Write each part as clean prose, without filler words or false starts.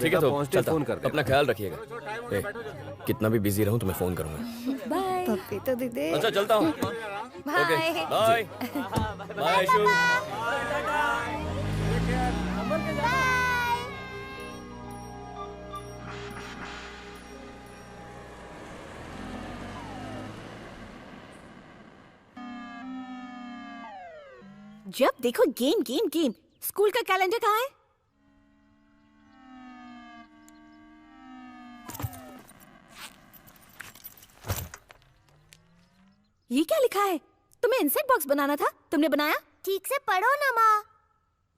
ठीक है तो पहुंचते चलता फोन हूं। कर देना। अपना ख्याल रखिएगा। कितना भी बिजी रहूं तो मैं फोन करूंगा। बाय पप्पी तो दे दे। अच्छा चलता हूँ। Bye bye bye Ayshu. जब देखो गेम गेम गेम। स्कूल का कैलेंडर कहाँ है? ये क्या लिखा है? तुम्हें इंसेक्ट बॉक्स बनाना था, तुमने बनाया? ठीक से पढ़ो ना माँ।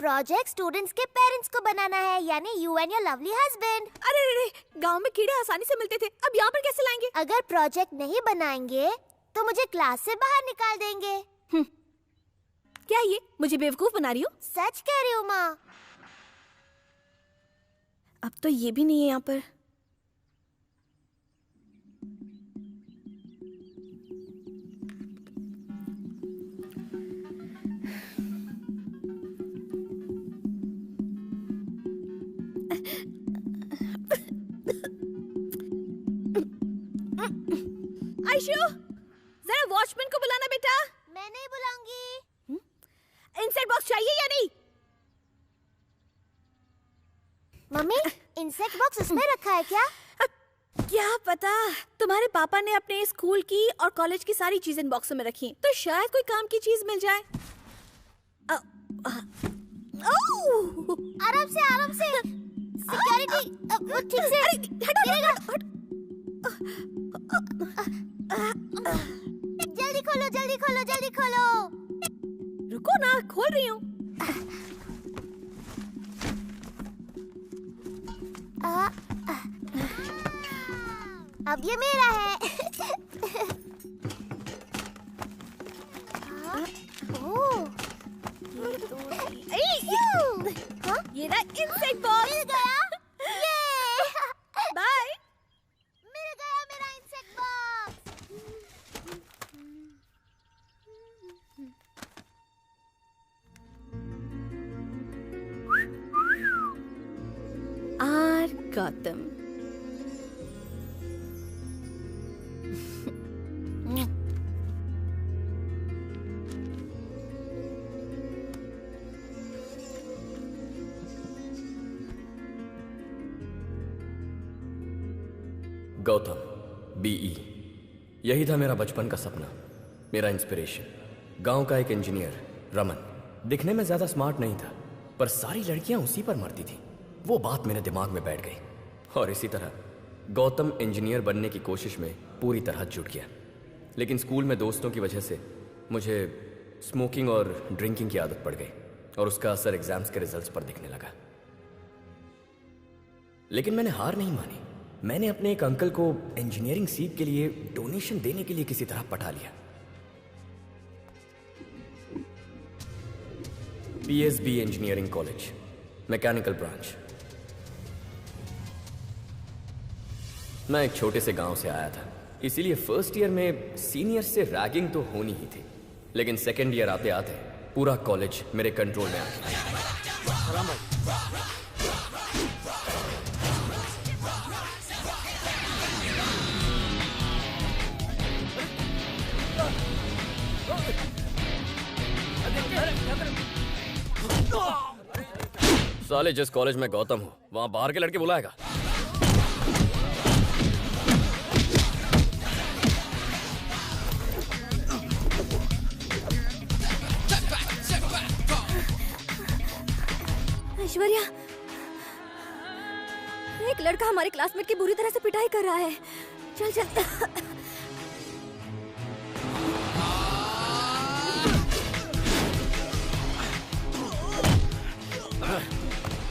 प्रोजेक्ट स्टूडेंट्स के पेरेंट्स को बनाना है, यानी you and your lovely husband. अरे रे, गांव में कीड़े आसानी से मिलते थे, अब यहाँ पर कैसे लाएंगे? अगर प्रोजेक्ट नहीं बनाएंगे तो मुझे क्लास से बाहर निकाल देंगे। क्या ये मुझे बेवकूफ बना रही हो? सच कह रही हूँ माँ। अब तो ये भी नहीं है यहाँ पर। आयशु, जरा वॉचमैन को बुलाना बेटा। मैं नहीं बुलाऊंगी। इंसेक्ट बॉक्स चाहिए या नहीं? मम्मी, इंसेक्ट बॉक्स उसमें रखा है क्या? क्या पता, तुम्हारे पापा ने अपने स्कूल की और कॉलेज की सारी चीजें बॉक्स में रखी, तो शायद कोई काम की चीज मिल जाए। आराम से, आराम से। सिक्योरिटी, ठीक से। गिरेगा। जल्दी खोलो, जल्दी खोलो, जल्दी खोलो। रुको ना, खोल रही हूँ। अब ये मेरा है। ओह, ये रहा इंसेक्ट बॉक्स। मिल गया। ये बाय। मिल गया मेरा insect box. R Gautam. Gautam, BE, यही था मेरा बचपन का सपना, मेरा इंस्पिरेशन। गांव का एक इंजीनियर, रमन। दिखने में ज्यादा स्मार्ट नहीं था, पर सारी लड़कियां उसी पर मरती थी। वो बात मेरे दिमाग में बैठ गई और इसी तरह गौतम इंजीनियर बनने की कोशिश में पूरी तरह जुट गया। लेकिन स्कूल में दोस्तों की वजह से मुझे स्मोकिंग और ड्रिंकिंग की आदत पड़ गई और उसका असर एग्जाम्स के रिजल्ट्स पर दिखने लगा। लेकिन मैंने हार नहीं मानी। मैंने अपने एक अंकल को इंजीनियरिंग सीट के लिए डोनेशन देने के लिए किसी तरह पटा लिया। PSB engineering college, mechanical branch. मैं एक छोटे से गांव से आया था, इसीलिए फर्स्ट ईयर में सीनियर से रैगिंग तो होनी ही थी। लेकिन सेकेंड ईयर आते आते पूरा कॉलेज मेरे कंट्रोल में आ गया। साले, जिस कॉलेज में गौतम हो वहां बाहर के लड़के बुलाएगा। ऐश्वर्या, एक लड़का हमारे क्लासमेट की बुरी तरह से पिटाई कर रहा है। चल चल।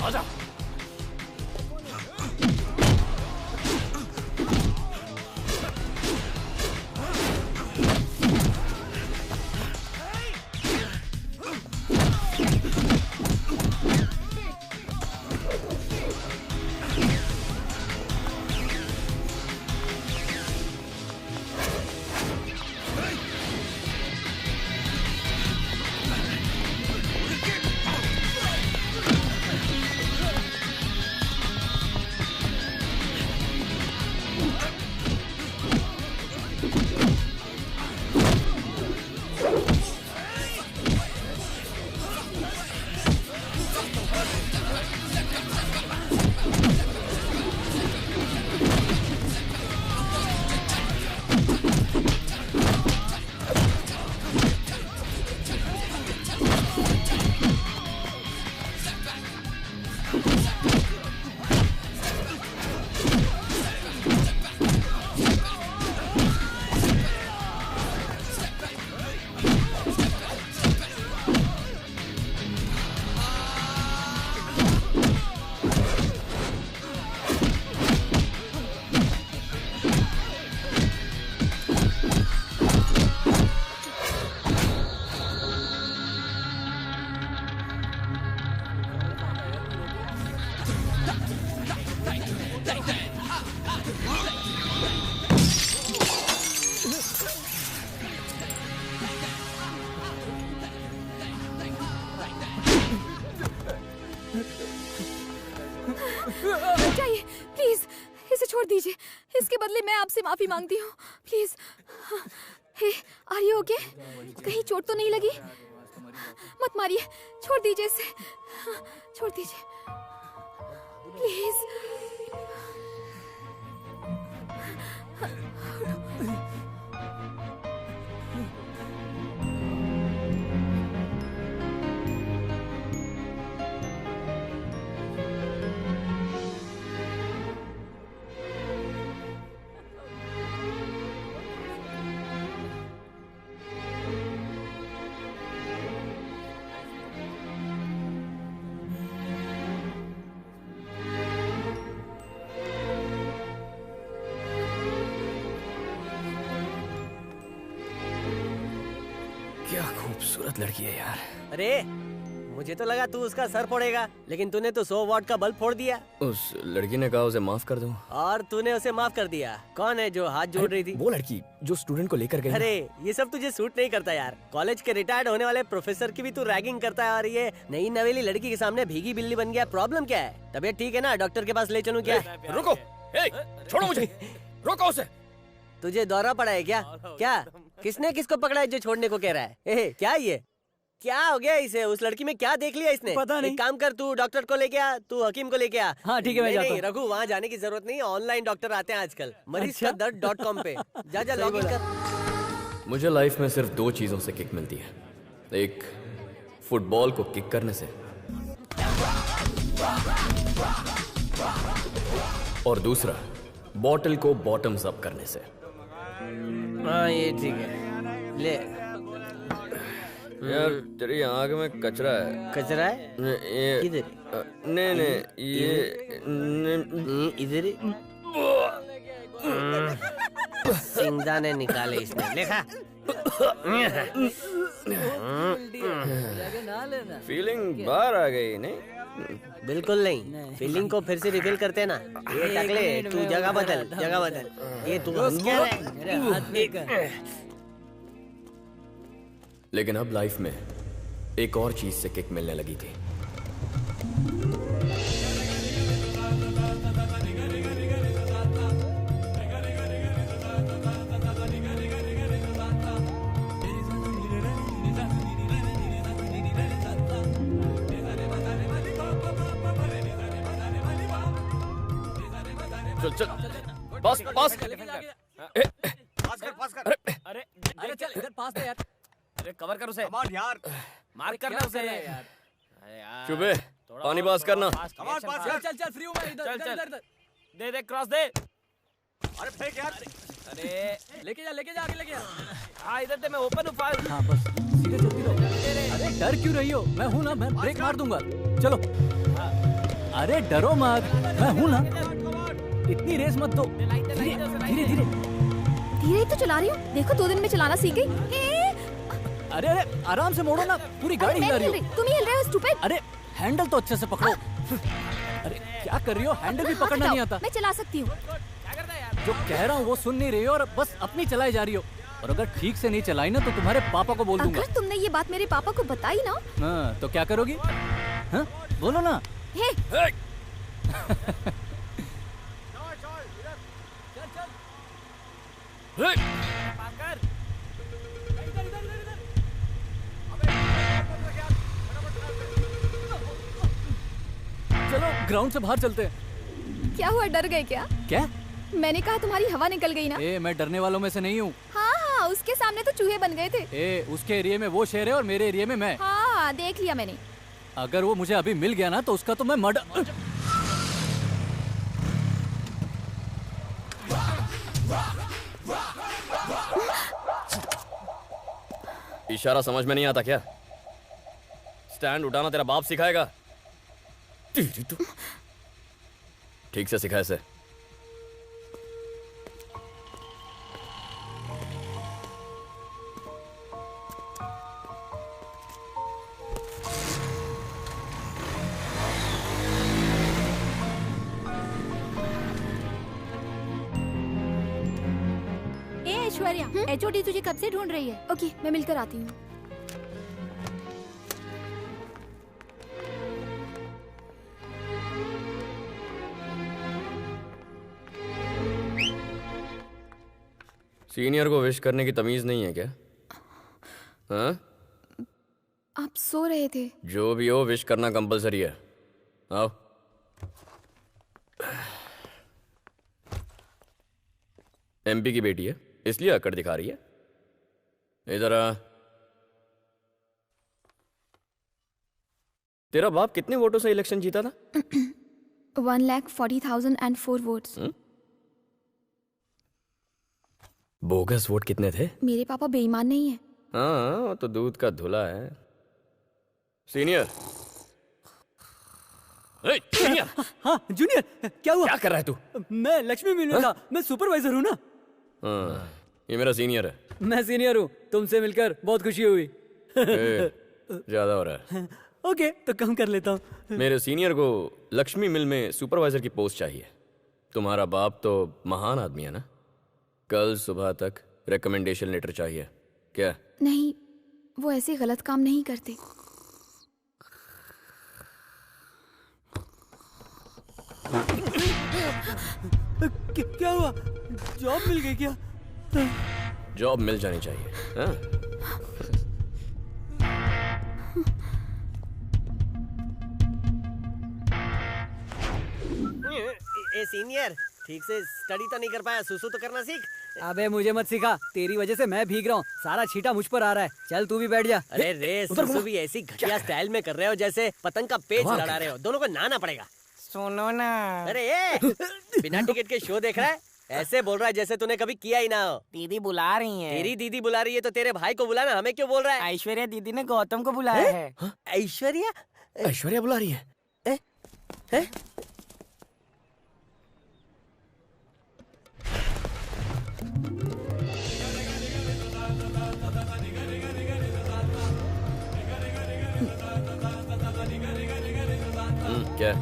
आजा। चाहिए प्लीज, इसे छोड़ दीजिए। इसके बदले मैं आपसे माफी मांगती हूँ, please. Hey, are you okay? कहीं चोट तो नहीं लगी? मत मारिए, छोड़ दीजिए इसे, छोड़ दीजिए प्लीज। क्या खूबसूरत लड़की है यार। अरे मुझे तो लगा तू उसका सर फोड़ेगा, लेकिन तूने तो 100 वॉट का बल्ब फोड़ दिया। उस लड़की ने कहा उसे माफ कर दूं। और तूने उसे माफ कर दिया। कौन है जो हाथ जोड़ रही थी? वो लड़की जो स्टूडेंट को लेकर गई। अरे ये सब तुझे सूट नहीं करता यार। कॉलेज के रिटायर्ड होने वाले प्रोफेसर की भी तू रैगिंग करता है, और ये नई नवेली लड़की के सामने भीगी बिल्ली बन गया। प्रॉब्लम क्या है? तबीयत ठीक है ना? डॉक्टर के पास ले चलूं क्या? रुको, छोड़ो मुझे, रोको उसे। तुझे दौरा पड़ा है क्या? क्या किसने किसको पकड़ा है जो छोड़ने को कह रहा है? क्या ये क्या हो गया इसे? उस लड़की में क्या देख लिया इसने? पता नहीं। एक काम कर, तू डॉक्टर को लेके आ, तू हकीम को लेके आ। हाँ ठीक है, मैं जाता हूँ। रघु, वहाँ जाने की जरूरत नहीं, ऑनलाइन डॉक्टर आते हैं आजकल। मरीजकादर्द.com पे जा लॉग इन कर। मुझे लाइफ में सिर्फ 2 चीजों से किक मिलती है। एक, फुटबॉल को किक करने से, और दूसरा, बॉटल को बॉटम्स अप करने से। हाँ ये ठीक है, ले। यार तेरी आंख में कचरा है। कचरा है? ये किधर? नहीं ये इधर सिंगदा ने निकाले इसने, देखा? फीलिंग बाहर आ गई नहीं? बिल्कुल नहीं, फीलिंग को फिर से रिफिल करते हैं ना। ये टकले, तू जगह बदल। ये तू हंस क्या रहा है? लेकिन अब लाइफ में एक और चीज से किक मिलने लगी थी। चल पास पास कर। अरे चल इधर पास दे यार। अरे कवर कर उसे। कमाल यार, मार करना उसे यार। अरे यार चुबे, पानी पास करना। कमाल पास। चल फ्री हूं मैं। इधर दे क्रॉस दे। अरे फेंक यार। अरे लेके जा आगे लेके जा। हाँ इधर दे, मैं ओपन हूँ फाइल। हाँ बस सीधे चलती रहो। अरे डर क्यों रही हो? मैं हूँ ना, मैं ब्रेक मार दूंगा। चलो। अरे डरो मत, मैं हूँ ना। इतनी रेस मत दो। धीरे धीरे ही तो चला रही हूँ। देखो 2 दिन में चलाना सीख गई। अरे आराम से मोड़ो ना, पूरी गाड़ी हिला रही हो। तुम ही हिल रहे हो स्टूपिड। अरे हैंडल तो अच्छे से पकड़ो। अरे क्या कर रही हो? हैंडल भी पकड़ना नहीं आता। मैं चला सकती हूँ। जो कह रहा हूँ वो सुन नहीं रही हो और बस अपनी चलाई जा रही हो। और अगर ठीक से नहीं चलाई ना तो तुम्हारे पापा को बोल दूंगा। अगर तुमने ये बात मेरे पापा को बताई ना, हाँ तो क्या करोगी? हाँ बोलो ना। हे चलो ग्राउंड से बाहर चलते हैं। क्या हुआ, डर गए क्या? क्या? मैंने कहा तुम्हारी हवा निकल गई ना। मैं डरने वालों में से नहीं हूँ। हाँ, उसके सामने तो चूहे बन गए थे। उसके एरिया में वो शेर है और मेरे एरिया में मैं। हाँ देख लिया मैंने। अगर वो मुझे अभी मिल गया ना तो उसका तो मैं मर्डर। इशारा समझ में नहीं आता क्या? स्टैंड उठाना तेरा बाप सिखाएगा? तेरी तो ठीक से सिखा इसे। ऐश्वर्या, HOD तुझे कब से ढूंढ रही है। ओके, मैं मिलकर आती हूँ। सीनियर को विश करने की तमीज नहीं है क्या? हाँ? आप सो रहे थे। जो भी हो, विश करना कंपलसरी है। आओ। MP की बेटी है, इसलिए अकड़ दिखा रही है। इधर आ। तेरा बाप कितने वोटों से इलेक्शन जीता था? 1,40,004 वोट्स। बोगस वोट कितने थे? मेरे पापा बेईमान नहीं है। हाँ, वो तो दूध का धुला है। सीनियर। सीनियर। हाँ जूनियर, क्या हुआ? क्या कर रहा है तू? मैं लक्ष्मी मिल में था, मैं सुपरवाइजर हूँ ना। हाँ, ये मेरा सीनियर है। मैं सीनियर हूँ, तुमसे मिलकर बहुत खुशी हुई। ज्यादा हो रहा है। ओके, तो कम कर लेता हूँ। मेरे सीनियर को लक्ष्मी मिल में सुपरवाइजर की पोस्ट चाहिए। तुम्हारा बाप तो महान आदमी है ना? कल सुबह तक रिकमेंडेशन लेटर चाहिए। क्या? नहीं, वो ऐसे गलत काम नहीं करते। क्या हुआ? जॉब मिल गई क्या? जॉब मिल जानी चाहिए। हाँ? ए सीनियर, ठीक से स्टडी तो नहीं कर पाया, सुसु तो करना सीख। अबे मुझे मत सिखा, तेरी वजह से मैं भीग रहा हूँ, सारा छींटा मुझ पर आ रहा है। चल तू भी बैठ जा। अरे रे, सुसु भी ऐसी घटिया स्टाइल में कर रहे हो जैसे पतंग का पेच लड़ा रहे हो। दोनों को नहाना पड़ेगा। सुनो ना। अरे ए, बिना टिकट के शो देख रहा है? ऐसे बोल रहा है जैसे तूने कभी किया ही ना हो। दीदी बुला रही है। तेरी दीदी बुला रही है तो तेरे भाई को बुलाना, हमें क्यों बोल रहा है? ऐश्वर्या दीदी ने गौतम को बुलाया है। ऐश्वर्या? ऐश्वर्या बुला रही है? हैं? क्या?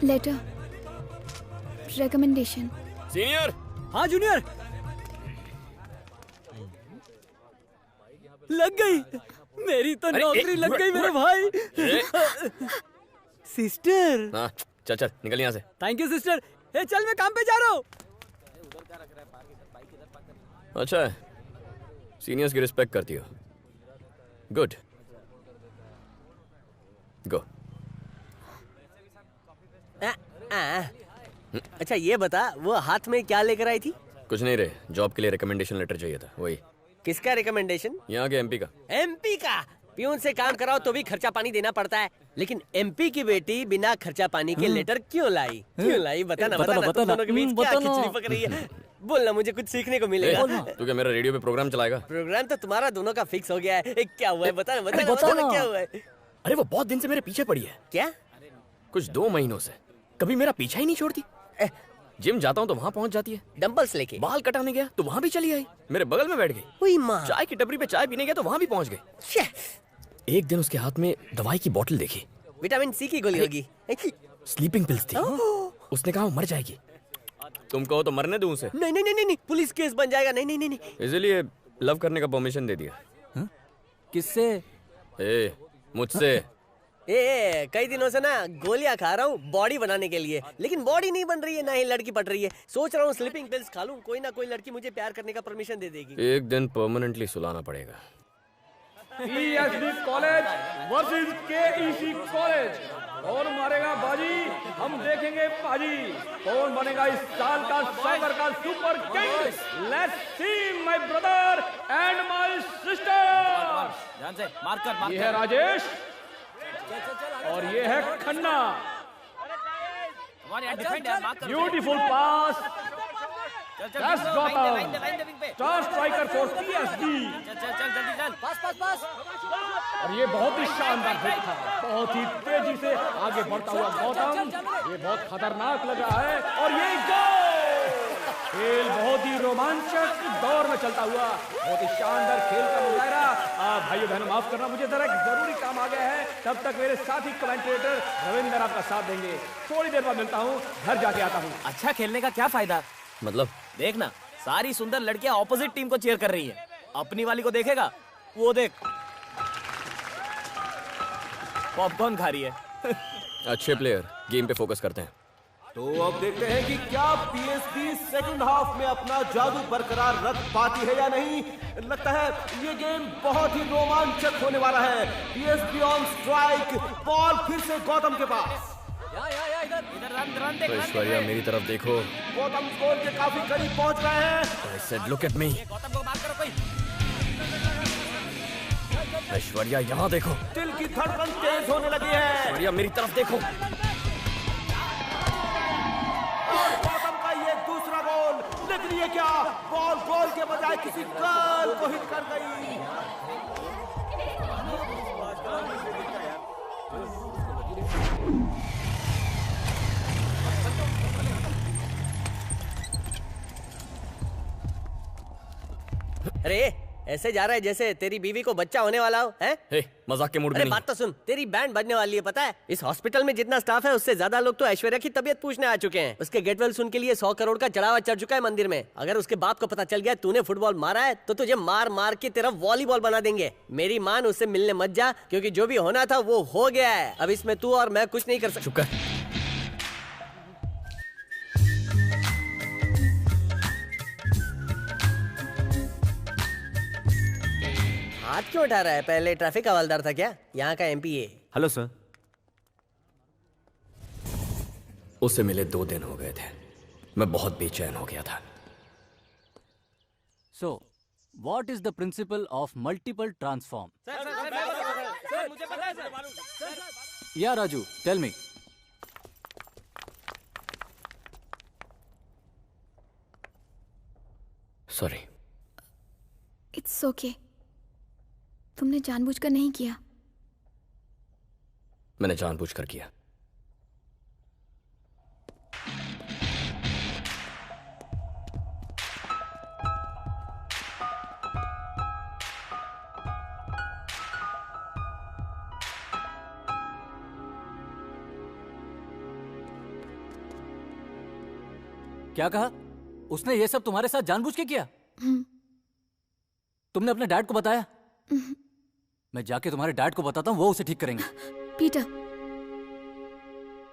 Letter, recommendation. सीनियर। हाँ जूनियर। लग गई, मेरी तो नौकरी लग गई मेरे भाई। सिस्टर। हाँ, चल चल निकल यहाँ से। Thank you sister. ए चल, मैं काम पे जा रहा हूँ। अच्छा है, सीनियर्स की रिस्पेक्ट करती हो। गुड, गो। अच्छा ये बता, वो हाथ में क्या लेकर आई थी? कुछ नहीं रे, जॉब के लिए रिकमेंडेशन लेटर चाहिए था, वही। किसका रिकमेंडेशन? यहाँ के MP का। MP का? प्यून से काम कराओ तो भी खर्चा पानी देना पड़ता है, लेकिन MP की बेटी बिना खर्चा पानी के लेटर क्यों लाई? क्यों लाई? बताना बताना, तुम दोनों के बीच क्या खिचड़ी पक रही है? बोलना, मुझे कुछ सीखने को मिलेगा। तू क्या मेरा रेडियो पे प्रोग्राम चलाएगा? प्रोग्राम तो तुम्हारा दोनों का फिक्स हो गया है। क्या हुआ है? बताना बताना, क्या हुआ है? अरे वो बहुत दिन से मेरे पीछे पड़ी है। क्या? कुछ 2 महीनों से कभी मेरा पीछा ही नहीं छोड़ती। जिम जाता हूँ तो वहाँ पहुँच जाती है, डंबल्स लेके। बाल कटाने गया तो वहाँ भी चली आई, मेरे बगल में बैठ गई। ओए माँ। चाय की टपरी पे चाय पीने गया तो वहाँ भी पहुँच गई। एक दिन उसके हाथ में दवाई की बोतल देखी, विटामिन C की गोली होगी। स्लीपिंग पिल्स थी। उसने कहा वो मर जाएगी, तुम कहो तो मरने दूं उसे? नहीं नहीं नहीं नहीं, पुलिस केस बन जाएगा। नहीं नहीं नहीं, इसलिए लव करने का परमिशन दे दिया। किससे? मुझसे। कई दिनों से ना गोलियां खा रहा हूँ बॉडी बनाने के लिए, लेकिन बॉडी नहीं बन रही है, ना ही लड़की पट रही है। सोच रहा हूँ स्लीपिंग पिल्स खा लूं, कोई ना कोई लड़की मुझे प्यार करने का परमिशन दे देगी। एक दिन परमानेंटली सुलाना पड़ेगा। ESD college versus KEC college, कौन मारेगा बाजी? हम देखेंगे पाजी। कौन बनेगा इस साल का सॉकर का super king? Let's see my brother and my sister. ध्यान से मार कर। ये है राजेश और ये है Khanna. Beautiful pass. That's Gautam. Star striker for PSD. चल जल्दी चल। पास। और ये बहुत ही शानदार हिट था, बहुत ही तेजी से आगे बढ़ता हुआ गौतम, ये बहुत खतरनाक लग रहा है और ये गोल। खेल बहुत ही रोमांचक दौर में चलता हुआ, बहुत ही शानदार खेल का मुजाहरा। भाइयों बहनों माफ करना, मुझे जरा एक जरूरी काम आ गया है। तब तक मेरे साथी कमेंटेटर रविंदर आपका साथ देंगे। थोड़ी देर बाद मिलता हूँ, घर जाके आता हूँ। अच्छा खेलने का क्या फायदा? मतलब देखना, सारी सुंदर लड़कियां ऑपोजिट टीम को चीयर कर रही है। अपनी वाली को देखेगा? वो देख, पॉपकॉर्न खा रही है। अच्छे प्लेयर, गेम पे फोकस करते हैं। तो अब देखते हैं कि क्या पीएसबी सेकंड हाफ में अपना जादू बरकरार रख पाती है या नहीं। लगता है ये गेम बहुत ही रोमांचक होने वाला है। पीएसबी ऑन स्ट्राइक, बॉल फिर से गौतम के पास। इधर रन देख, तो ऐश्वर्या मेरी तरफ देखो। गौतम गोल के काफी करीब पहुंच गए हैं। I said look at me। Gautam को मार करो कोई। ऐश्वर्या यहाँ देखो। दिल की धड़कन तेज होने लगी है। ऐश्वर्या मेरी तरफ देखो। और गौतम का ये दूसरा गोल, लेकिन ये क्या, बॉल गोल के बजाय किसी गर्ल को हिट कर गई। अरे ऐसे जा रहा है जैसे तेरी बीवी को बच्चा होने वाला हो, हैं? हे, मजाक के मूड में अरे नहीं। बात तो सुन, तेरी बैंड बजने वाली है पता है। इस हॉस्पिटल में जितना स्टाफ है उससे ज्यादा लोग तो ऐश्वर्या की तबीयत पूछने आ चुके हैं। उसके गेट वेल सुन के लिए 100 करोड़ का चढ़ावा चढ़ चुका है मंदिर में। अगर उसके बाप को पता चल गया तूने फुटबॉल मारा है तो तुझे मार मार के तेरा वॉलीबॉल बना देंगे। मेरी मान, उससे मिलने मत जा, क्योंकि जो भी होना था वो हो गया है। अब इसमें तू और मैं कुछ नहीं कर सकते। चुप कर। हाथ क्यों उठा रहा है? पहले ट्रैफिक हवलदार था क्या? यहाँ का एमपी है। Hello sir. उससे मिले 2 दिन हो गए थे। मैं बहुत बेचैन हो गया था। So, what is the principle of multiple transform? मुझे पता है sir. Yeah, Raju, tell me. Sorry. It's okay. तुमने जानबूझकर नहीं किया। मैंने जानबूझकर किया। क्या कहा? उसने ये सब तुम्हारे साथ जानबूझ के किया? तुमने अपने डैड को बताया? मैं जाके तुम्हारे डैड को बताता हूँ, वो उसे ठीक करेंगे। पीटर,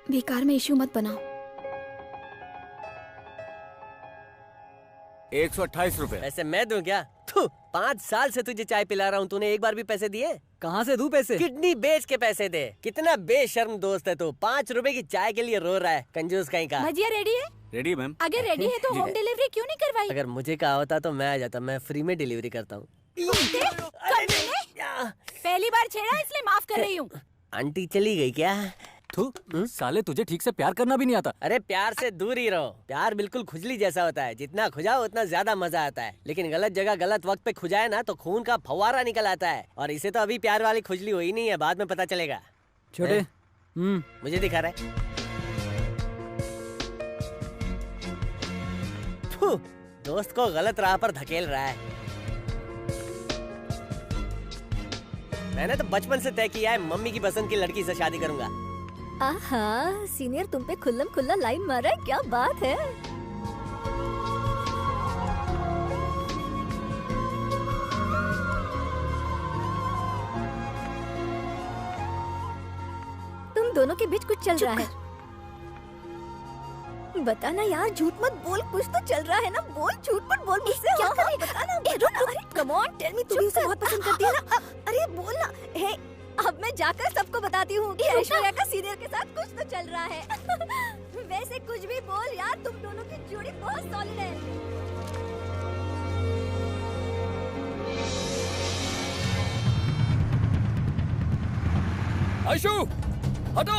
बेकार में इश्यू मत बनाओ। 128 रुपए। पैसे मैं दूं क्या? 5 साल से तुझे चाय पिला रहा हूँ, तूने एक बार भी पैसे दिए? कहाँ से दूं पैसे? किडनी बेच के पैसे दे। कितना बेशर्म दोस्त है तू। 5 रुपए की चाय के लिए रो रहा है, कंजूस कहीं का। भजिया रेडी है? Ready ma'am. अगर रेडी है तो होम डिलीवरी क्यों नहीं करवाई? अगर मुझे कहा होता तो मैं आ जाता। मैं फ्री में डिलीवरी करता हूँ। पहली बार छेड़ा इसलिए माफ कर रही हूँ। आंटी चली गई क्या? तू साले, तुझे ठीक से प्यार करना भी नहीं आता। अरे प्यार से दूर ही रहो। प्यार बिल्कुल खुजली जैसा होता है, जितना खुजाओ उतना ज्यादा मजा आता है। लेकिन गलत जगह गलत वक्त पे खुजाए ना तो खून का फव्वारा निकल आता है। और इसे तो अभी प्यार वाली खुजली हुई नहीं है, बाद में पता चलेगा। छोटे, मुझे दिखा रहा है। दोस्त को गलत राह पर धकेल रहा है। मैंने तो बचपन से तय किया है मम्मी की पसंद की लड़की से शादी करूंगा। आहा, सीनियर तुम पे खुल्लम खुल्ला लाइन मारा है, क्या बात है। तुम दोनों के बीच कुछ चल रहा है। बता ना यार, झूठ मत बोल, कुछ तो चल रहा है ना। बोल, झूठ मत बोल मुझसे। क्या करे? बता ना। Come on, tell me. तुम उसे बहुत पसंद करती है ना। अरे बोल ना। हे, अब मैं जाकर सबको बताती हूँ कि ऐश्वर्या का सीनियर के साथ कुछ तो चल रहा है। वैसे कुछ भी बोल यार, तुम दोनों की जोड़ी बहुत सॉलिड है। आयशु, हटो।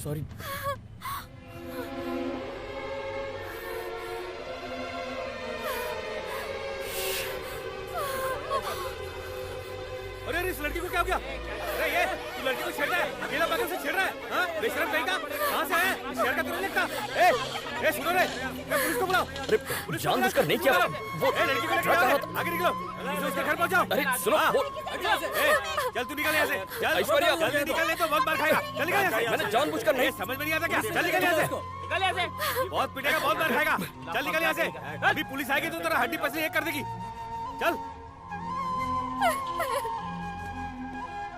सॉरी। अरे जानबूझकर नहीं किया वो लड़की को ट्रक आगे निकलो, उसके घर पहुंचाओ। अरे सुनो वो चल तू निकल यहाँ से, चल ऐश्वर्या, जल्दी निकल, नहीं तो बहुत मार खाएगा। चल निकल यहाँ से। मैंने जानबूझकर नहीं। समझ में नहीं आता क्या? चल निकल यहाँ से, निकल यहाँ से। बहुत पीटेगा, बहुत मार खाएगा। चल निकल यहाँ से, अभी पुलिस आएगी तो तेरा हड्डी पसली एक कर देगी। चल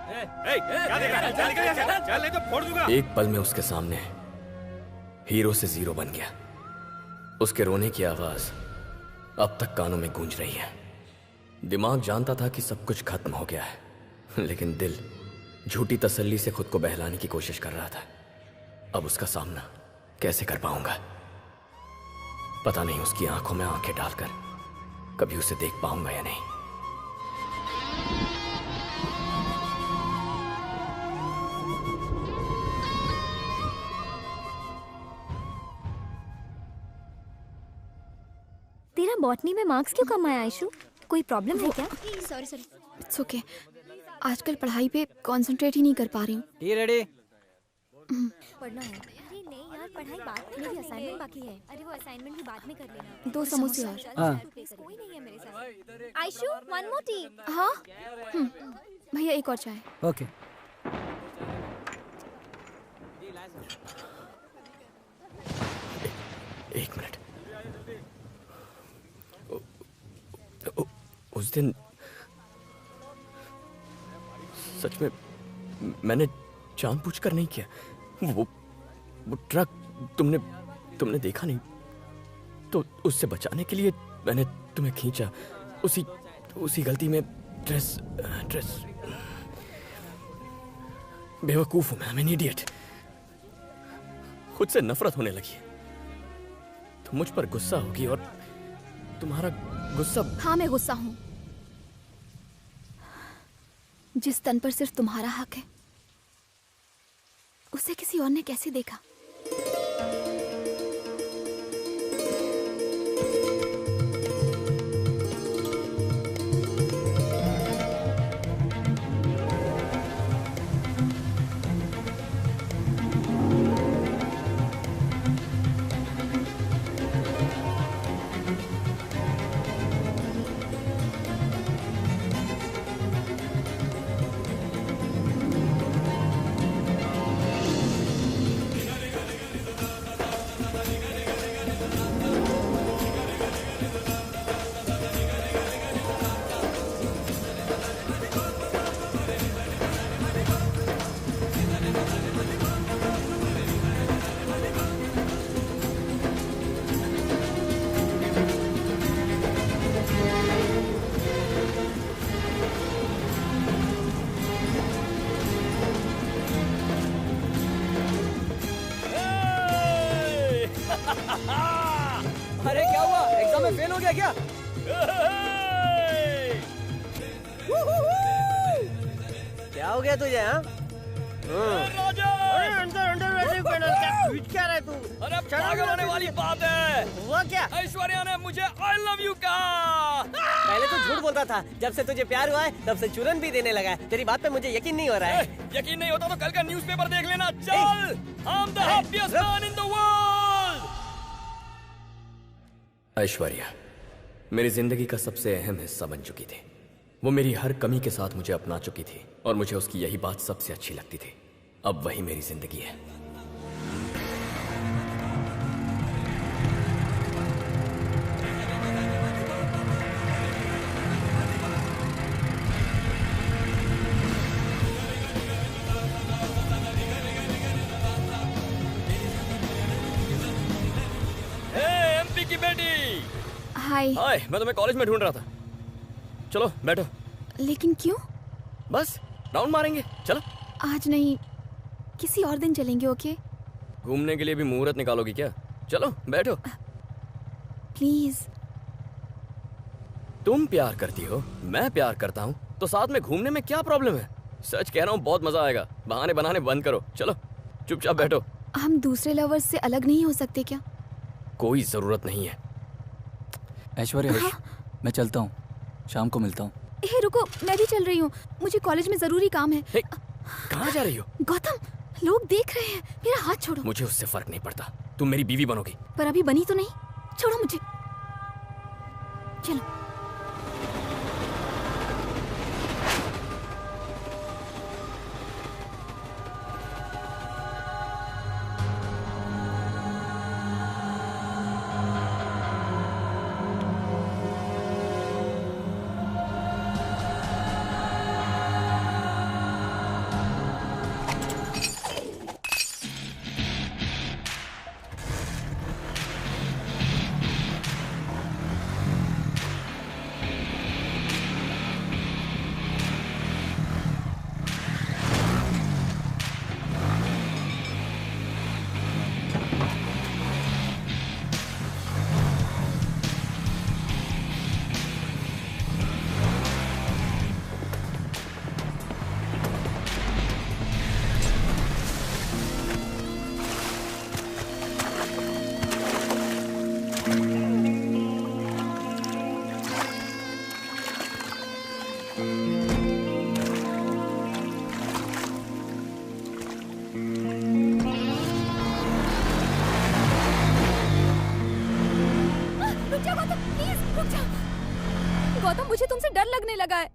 क्या देख रहा है? चल निकल यहाँ से, चल नहीं तो फोड़ दूंगा। एक पल में उसके सामने हीरो से जीरो बन गया। उसके रोने की आवाज अब तक कानों में गूंज रही है। दिमाग जानता था कि सब कुछ खत्म हो गया है, लेकिन दिल झूठी तसल्ली से खुद को बहलाने की कोशिश कर रहा था। अब उसका सामना कैसे कर पाऊंगा? पता नहीं उसकी आंखों में आंखें डालकर कभी उसे देख पाऊंगा या नहीं। तेरा बॉटनी में मार्क्स क्यों कम आया आयशु? कोई प्रॉब्लम है क्या? Sorry it's okay. आजकल पढ़ाई पे कंसंट्रेट ही नहीं कर पा रही हूँ। ये रेडी पढ़ना है। अरे नहीं यार, पढ़ाई बाद में, मेरी असाइनमेंट बाकी है। अरे वो असाइनमेंट भी बाद में कर लेना। 2 समोसे और। कोई नहीं है मेरे साथ। Aishu one more tea. हाँ भैया एक और चाय। ओके। एक मिनट। उस दिन सच में मैंने जानबूझकर नहीं किया। वो ट्रक तुमने देखा नहीं तो उससे बचाने के लिए मैंने तुम्हें खींचा। उसी गलती में ड्रेस बेवकूफ हूं मैं, I'm an idiot। खुद से नफरत होने लगी। तुम मुझ पर गुस्सा होगी और तुम्हारा गुस्सा। हाँ मैं गुस्सा हूँ। जिस तन पर सिर्फ तुम्हारा हक है उसे किसी और ने कैसे देखा? अरे क्या हुआ? एग्जाम में फेल हो गया क्या? क्या हो गया तुझे? हाँ अरे अंदर वैसे क्या खींच क्या रहा है तू? अरे पागल होने वाली बात है। हुआ क्या? ऐश्वर्या ने मुझे आई लव यू कहा। पहले तो झूठ बोलता था, जब से तुझे प्यार हुआ है तब से चूरन भी देने लगा है। तेरी बात पे मुझे यकीन नहीं हो रहा है। यकीन नहीं होता तो कल का न्यूज़पेपर देख लेना। चल, I'm the happiest man in the world। Aishwarya मेरी जिंदगी का सबसे अहम हिस्सा बन चुकी थी। वो मेरी हर कमी के साथ मुझे अपना चुकी थी और मुझे उसकी यही बात सबसे अच्छी लगती थी। अब वही मेरी जिंदगी है। एमपी की बेटी। हाय। हाय, मैं तुम्हें कॉलेज में ढूंढ रहा था। चलो बैठो। लेकिन क्यों? बस राउंड मारेंगे, चलो। आज नहीं, किसी और दिन चलेंगे। ओके? घूमने के लिए भी मुहूर्त निकालोगी क्या? चलो बैठो। प्लीज। तुम प्यार करती हो, मैं प्यार करता हूँ, तो साथ में घूमने में क्या प्रॉब्लम है? सच कह रहा हूँ, बहुत मजा आएगा। बहाने बनाने बंद करो। चलो चुपचाप बैठो। हम दूसरे लवर्स से अलग नहीं हो सकते क्या? कोई जरूरत नहीं है। ऐश्वर्या मैं चलता हूँ, शाम को मिलता हूँ। हे रुको, मैं भी चल रही हूँ। मुझे कॉलेज में जरूरी काम है। कहाँ जा रही हो? गौतम, लोग देख रहे हैं। मेरा हाथ छोड़ो। मुझे उससे फर्क नहीं पड़ता। तुम मेरी बीवी बनोगी। पर अभी बनी तो नहीं। छोड़ो मुझे। चलो। मुझे तुमसे डर लगने लगा है।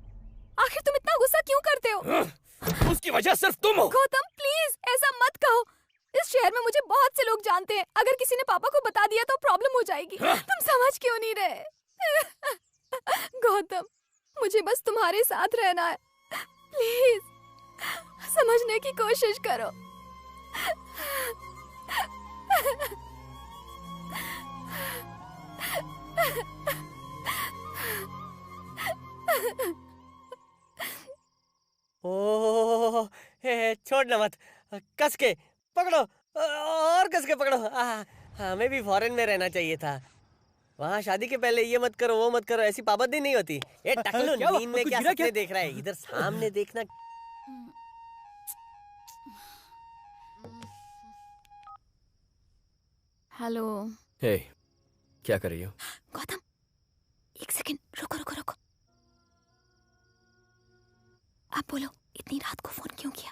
आखिर तुम इतना गुस्सा क्यों करते हो? उसकी वजह सिर्फ तुम हो। गौतम प्लीज ऐसा मत कहो। इस शहर में मुझे बहुत से लोग जानते हैं। अगर किसी ने पापा को बता दिया तो प्रॉब्लम हो जाएगी। तुम समझ क्यों नहीं रहे? गौतम मुझे बस तुम्हारे साथ रहना है। प्लीज समझने की कोशिश करो। ओह छोड़ ना मत, कस के पकड़ो और कस के पकड़ो। हमें भी फॉरेन में रहना चाहिए था। वहाँ शादी के पहले ये मत करो वो मत करो, ऐसी पाबंदी नहीं होती। ये टकलू नींद में क्या सपने देख रहा है? इधर सामने देखना। हेलो। हे क्या कर रही हो? गौतम एक सेकंड रुको रुको रुको। आप बोलो इतनी रात को फोन क्यों किया?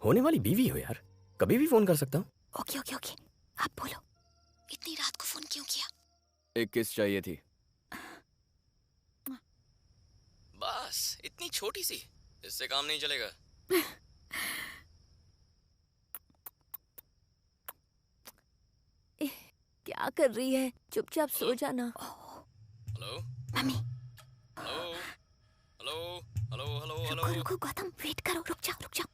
होने वाली बीवी हो यार, कभी भी फोन कर सकता हूँ। ओके ओके ओके आप बोलो इतनी रात को फोन क्यों किया? एक किस चाहिए थी। बस इतनी छोटी सी, इससे काम नहीं चलेगा। क्या कर रही है? चुपचाप सो जाना। Hello mummy. Hello hello hello hello रुको रुको गौतम वेट करो, रुक जाओ रुक जाओ।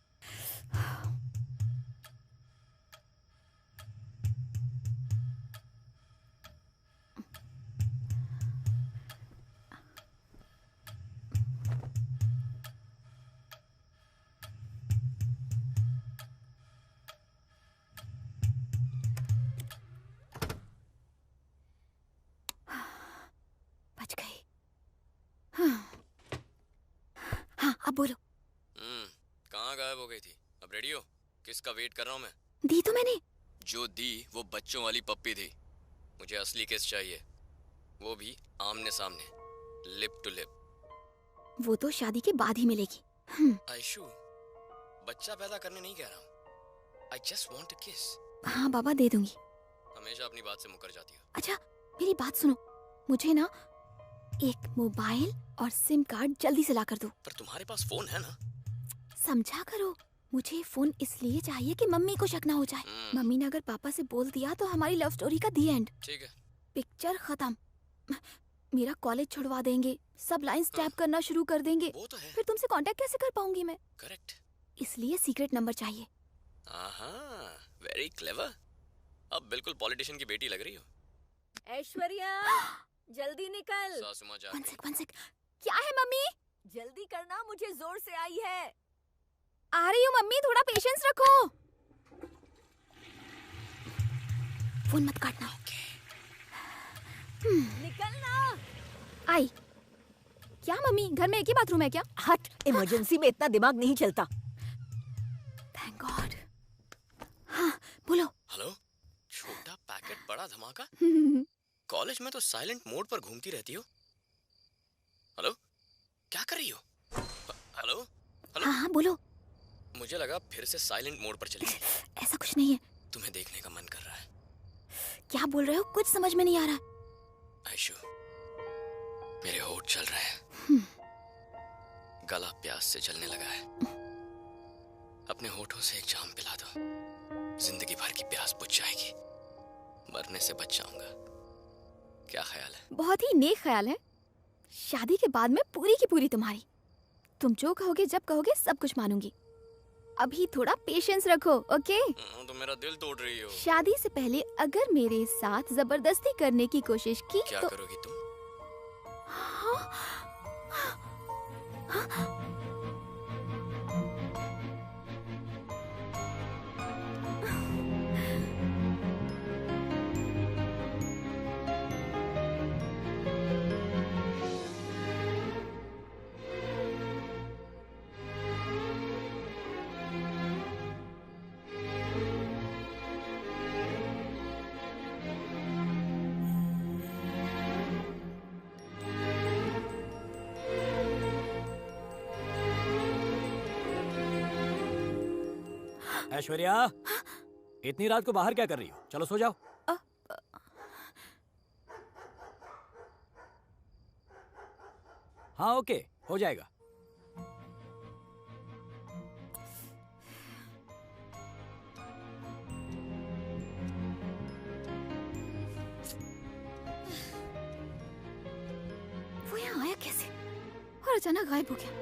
बच गई। हाँ अब बोलो। कहाँ गायब हो गई थी? अब रेडी हो? किसका वेट कर रहा हूँ मैं? दी तो मैंने। जो दी वो बच्चों वाली पप्पी थी। मुझे असली किस चाहिए, वो भी आमने सामने, लिप टू लिप। वो तो शादी के बाद ही मिलेगी। आयशु बच्चा पैदा करने नहीं कह रहा हूँ। I just want a kiss। हाँ बाबा दे दूंगी। हमेशा अपनी बात से मुकर जाती हो। अच्छा मेरी बात सुनो, मुझे ना एक मोबाइल और सिम कार्ड जल्दी से ला कर दो। पर तुम्हारे पास फोन है ना? समझा करो, मुझे फोन इसलिए चाहिए कि मम्मी को शक ना हो जाए। मम्मी ने अगर पापा से बोल दिया तो हमारी लव स्टोरी का दी एंड। ठीक है। पिक्चर खत्म। मेरा कॉलेज छुड़वा देंगे, सब लाइंस टैप करना शुरू कर देंगे। वो तो है। फिर तुमसे कांटेक्ट कैसे कर पाऊंगी मैं? करेक्ट। इसलिए सीक्रेट नंबर चाहिए। Very clever. अब बिल्कुल पॉलिटिशियन की बेटी लग रही हो। ऐश्वर्या जल्दी निकल। सासू माँ वन सेक। क्या है मम्मी? जल्दी करना, मुझे जोर से आई है। आ रही हूँ मम्मी, थोड़ा पेशेंस रखो। फोन मत काटना। निकलना। आई। क्या मम्मी घर में एक ही बाथरूम है क्या? हट, इमरजेंसी में इतना दिमाग नहीं चलता। Thank God. हाँ बोलो। हेलो, छोटा पैकेट बड़ा धमाका। कॉलेज में तो साइलेंट मोड पर घूमती रहती हो। हेलो क्या कर रही हो? Hello hello. हाँ बोलो। मुझे लगा फिर से साइलेंट मोड पर चली गई। ऐसा कुछ नहीं है। तुम्हें देखने का मन कर रहा है। क्या बोल रहे हो? कुछ समझ में नहीं आ रहा। आयशु, मेरे होठ चल रहे हैं, गला प्यास से जलने लगा है। अपने होठों से एक जाम पिला दो, जिंदगी भर की प्यास बुझ जाएगी, मरने से बच जाऊंगा। क्या ख्याल है? बहुत ही नेक ख्याल है। शादी के बाद में पूरी की पूरी तुम्हारी। तुम जो कहोगे जब कहोगे सब कुछ मानूंगी। अभी थोड़ा पेशेंस रखो, ओके? तो मेरा दिल तोड़ रही हो। शादी से पहले अगर मेरे साथ जबरदस्ती करने की कोशिश की क्या तो करोगी तुम? ऐश्वर्या, इतनी रात को बाहर क्या कर रही हो? चलो सो जाओ। हाँ ओके, हो जाएगा। वो यहाँ आया कैसे और अचानक गायब हो गया?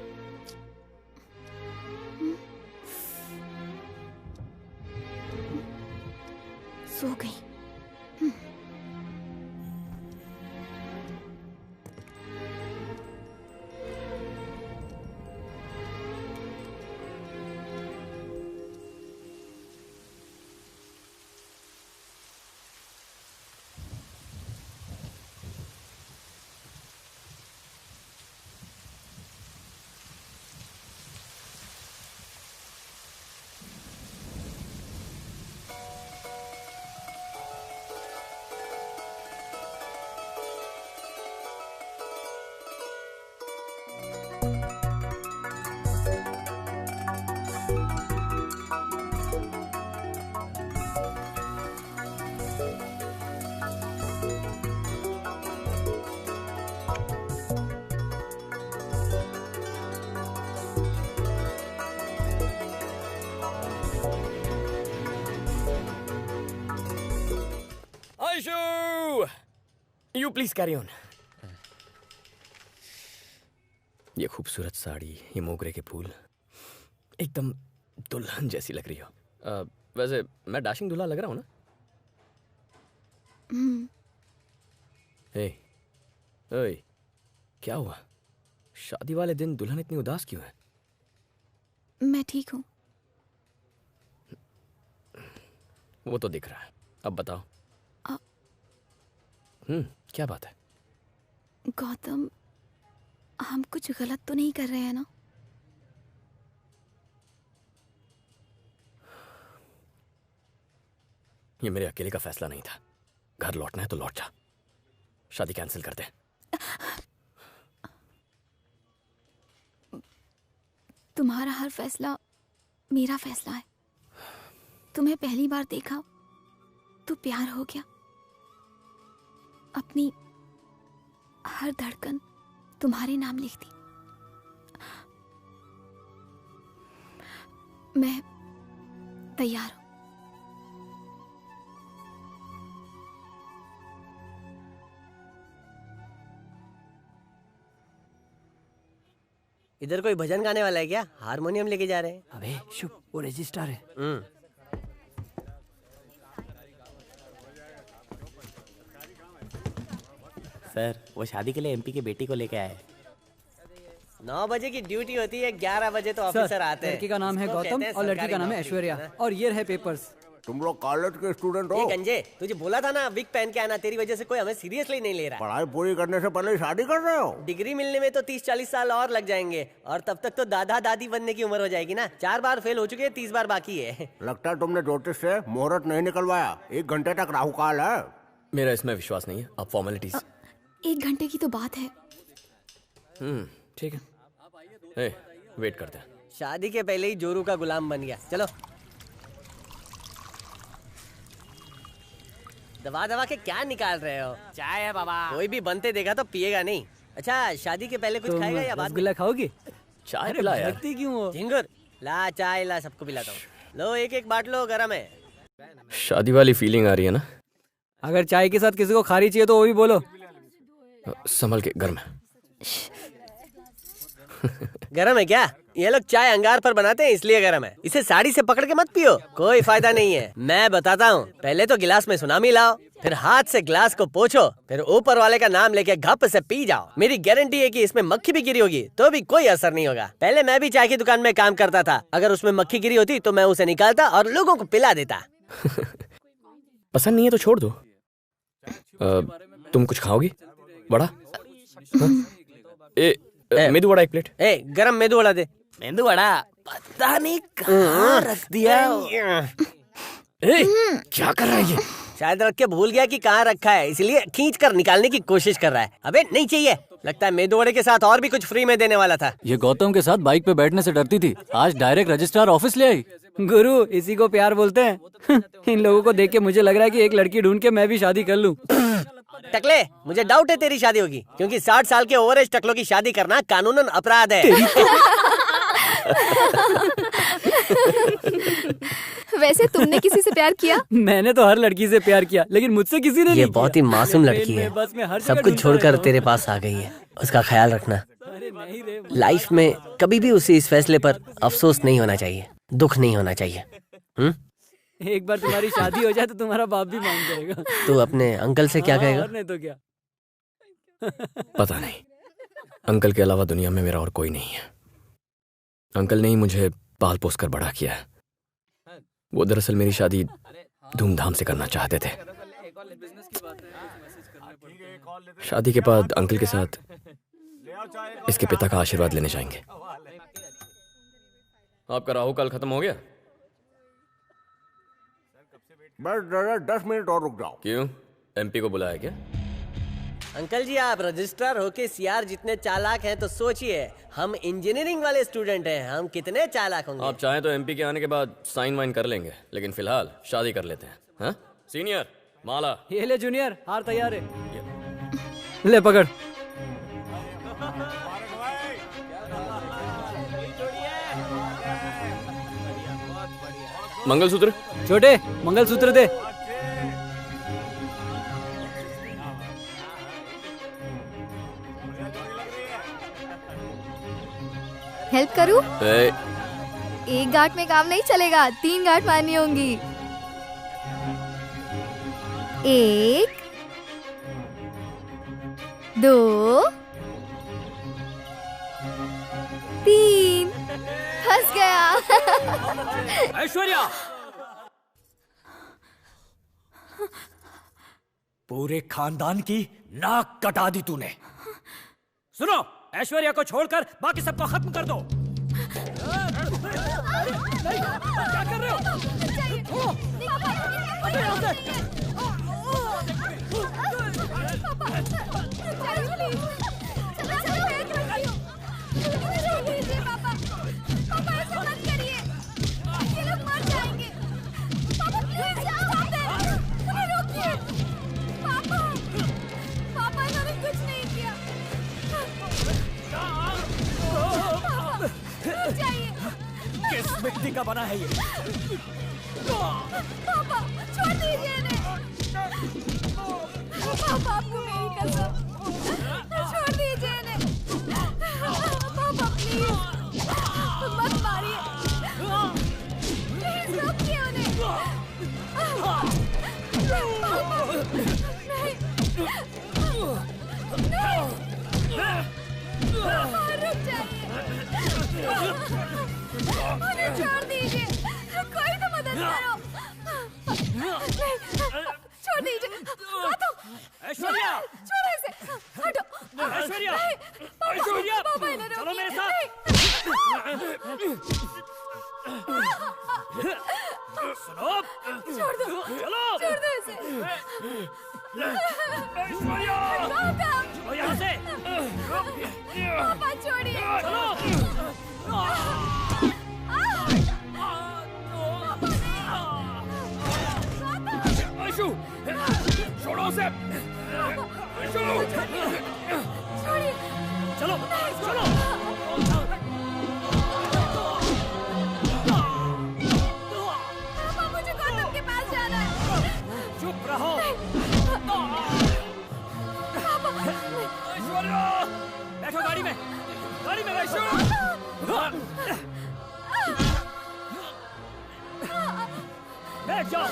सो गई। You please carry on. ये खूबसूरत साड़ी, ये मोगरे के फूल, एकदम दुल्हन जैसी लग रही हो। वैसे मैं डैशिंग दूल्हा लग रहा हूँ ना? हे, ओए, क्या हुआ? शादी वाले दिन दुल्हन इतनी उदास क्यों है? मैं ठीक हूँ। वो तो दिख रहा है। अब बताओ। क्या बात है? गौतम, हम कुछ गलत तो नहीं कर रहे हैं ना? ये मेरे अकेले का फैसला नहीं था। घर लौटना है तो लौट जा। शादी कैंसिल कर दे। तुम्हारा हर फैसला मेरा फैसला है। तुम्हें पहली बार देखा तो प्यार हो गया। अपनी हर धड़कन तुम्हारे नाम लिख दी। मैं तैयार हूं। इधर कोई भजन गाने वाला है क्या? हारमोनियम लेके जा रहे हैं। अबे शुभ, वो रजिस्ट्रार है। सर, वो शादी के लिए एमपी की बेटी को लेके आए। 9 बजे की ड्यूटी होती है, 11 बजे तो ऑफिसर आते हैं। लड़की का नाम है गौतम और लड़की का नाम है ऐश्वर्या, और ये रहे पेपर्स। तुम लोग कॉलेज के स्टूडेंट हो? गंजे, तुझे बोला था ना विग पहन के आना। तेरी वजह से कोई हमें सीरियसली नहीं ले रहा। पढ़ाई पूरी करने से पहले शादी कर रहे हो? डिग्री मिलने में तो 30-40 साल और लग जाएंगे, और तब तक तो दादा दादी बनने की उम्र हो जाएगी ना। 4 बार फेल हो चुके हैं, 30 बार बाकी है। लगता है तुमने ज्योतिष से मुहूर्त नहीं निकलवाया। 1 घंटे तक राहु काल है। मेरा इसमें विश्वास नहीं है। अब फॉर्मेलिटीज। 1 घंटे की तो बात है। ठीक है, वेट करते हैं। शादी के पहले ही जोरू का गुलाम बन गया। चलो। दबा दबा के क्या निकाल रहे हो? चाय है बाबा। कोई भी बनते देखा तो पिएगा नहीं। अच्छा, शादी के पहले कुछ खाएगा या बाद में? रसगुल्ला खाओगे? चाय पिला यार। भटकती क्यों हो? झिंगुर ला, चाय ला, सबको पिलाता हूँ। लो एक एक बांट लो, गरम है। शादी वाली फीलिंग आ रही है ना? अगर चाय के साथ किसी को खारी चाहिए तो वो भी बोलो। संभल के, गर्म है। गरम है क्या? ये लोग चाय अंगार पर बनाते हैं इसलिए गरम है। इसे साड़ी से पकड़ के मत पियो, कोई फायदा नहीं है। मैं बताता हूँ, पहले तो गिलास में सुनामी लाओ, फिर हाथ से ग्लास को पोंछो, फिर ऊपर वाले का नाम लेके घप से पी जाओ। मेरी गारंटी है कि इसमें मक्खी भी गिरी होगी तो भी कोई असर नहीं होगा। पहले मैं भी चाय की दुकान में काम करता था, अगर उसमें मक्खी गिरी होती तो मैं उसे निकालता और लोगों को पिला देता। पसंद नहीं है तो छोड़ दो। तुम कुछ खाओगी? वड़ा? मेदू वड़ा एक प्लेट। गरम मेदू वड़ा दे। मेंदू वड़ा पता नहीं कहाँ रख दिया। क्या कर रहा है ये? शायद रख के भूल गया कि कहाँ रखा है, इसलिए खींच कर निकालने की कोशिश कर रहा है। अबे नहीं चाहिए। लगता है मेदू वड़े के साथ और भी कुछ फ्री में देने वाला था। ये गौतम के साथ बाइक पे बैठने से डरती थी, आज डायरेक्ट रजिस्ट्रार ऑफिस ले आई। गुरु, इसी को प्यार बोलते हैं। इन लोगों को देख के मुझे लग रहा है कि एक लड़की ढूंढ के मैं भी शादी कर लूं। टकले, मुझे डाउट है तेरी शादी होगी, क्योंकि 60 साल के ओवरएज टकलों की शादी करना कानूनन अपराध है। वैसे तुमने किसी से प्यार किया? मैंने तो हर लड़की से प्यार किया, लेकिन मुझसे किसी ने ये बहुत ही मासूम लड़की है, सब कुछ छोड़कर तेरे पास आ गई है। उसका ख्याल रखना। लाइफ में कभी भी उसे इस फैसले पर अफसोस नहीं होना चाहिए, दुख नहीं होना चाहिए। एक बार तुम्हारी शादी हो जाए तो तुम्हारा बाप भी मांग करेगा। तू अपने अंकल से क्या कहेगा? नहीं तो क्या। पता नहीं, अंकल के अलावा दुनिया में मेरा और कोई नहीं है। अंकल ने ही मुझे पाल पोस कर बड़ा किया है। वो दरअसल मेरी शादी धूमधाम से करना चाहते थे। शादी के बाद अंकल के साथ इसके पिता का आशीर्वाद लेने जाएंगे। आपका राहु काल खत्म हो गया? बस 10 मिनट और रुक जाओ। क्यों, एमपी को बुलाया क्या? अंकल जी, आप रजिस्ट्रार होके सीआर जितने चालाक हैं तो सोचिए, हम इंजीनियरिंग वाले स्टूडेंट हैं, हम कितने चालाक होंगे। आप चाहें तो एमपी के आने के बाद साइन वाइन कर लेंगे, लेकिन फिलहाल शादी कर लेते हैं। हाँ? सीनियर, माला। ये ले जूनियर, हार तैयार है। ले पकड़। मंगलसूत्र छोटे, मंगलसूत्र दे। हेल्प करूं? ए, एक गांठ में काम नहीं चलेगा, 3 गांठ मारनी होंगी। 1 2 3 फंस गया। ऐश्वर्या, पूरे खानदान की नाक कटा दी तूने। सुनो, ऐश्वर्या को छोड़कर बाकी सबको खत्म कर दो। क्या कर रहे हो? किस मिट्टी का बना है ये? पापा छोड़ दीजिए इन्हें। पापा, आपको मेरी कसम, छोड़ दीजिए इन्हें। पापा प्लीज मत मारिए, प्लीज रोकिए उन्हें। पापा नहीं, पापा रुक जाइए, उन्हें छोड़ दीजिए, कोई तो मदद करो। छोड़ दीजिए। ऐश्वर्या, छोड़ो इसे, हटो। ऐश्वर्या, ऐश्वर्या, पापा इन्हें चलो मेरे सुनो, छोड़ दो, चलो, छोड़ दो इसे। ऐश्वर्या, चलो यहाँ से। पापा छोड़िए। ऐशु, उसे। चलो चलो। मुझे गौतम के पास जाना है। चुप रहो। ऐश्वर्या, बैठो गाड़ी में बैठो। बैठ जाओ।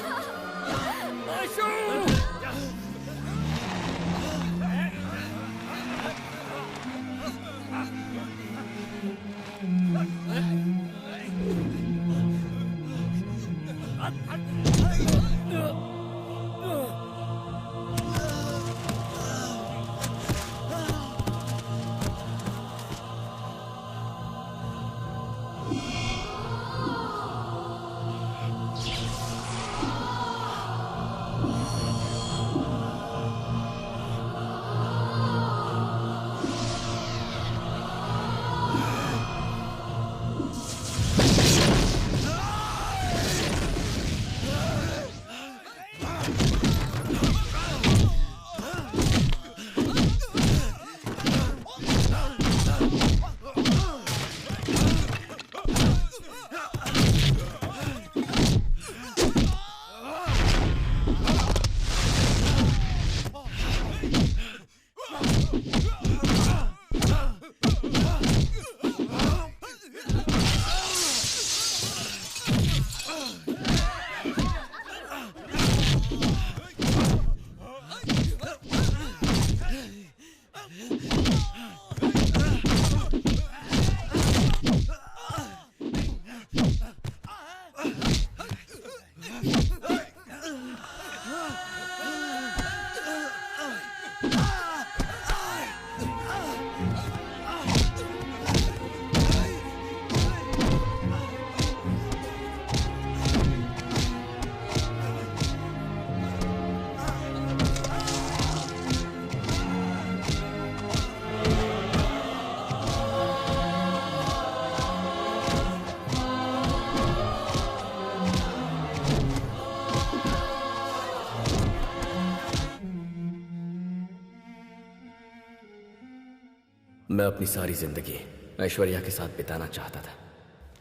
मैं अपनी सारी जिंदगी ऐश्वर्या के साथ बिताना चाहता था,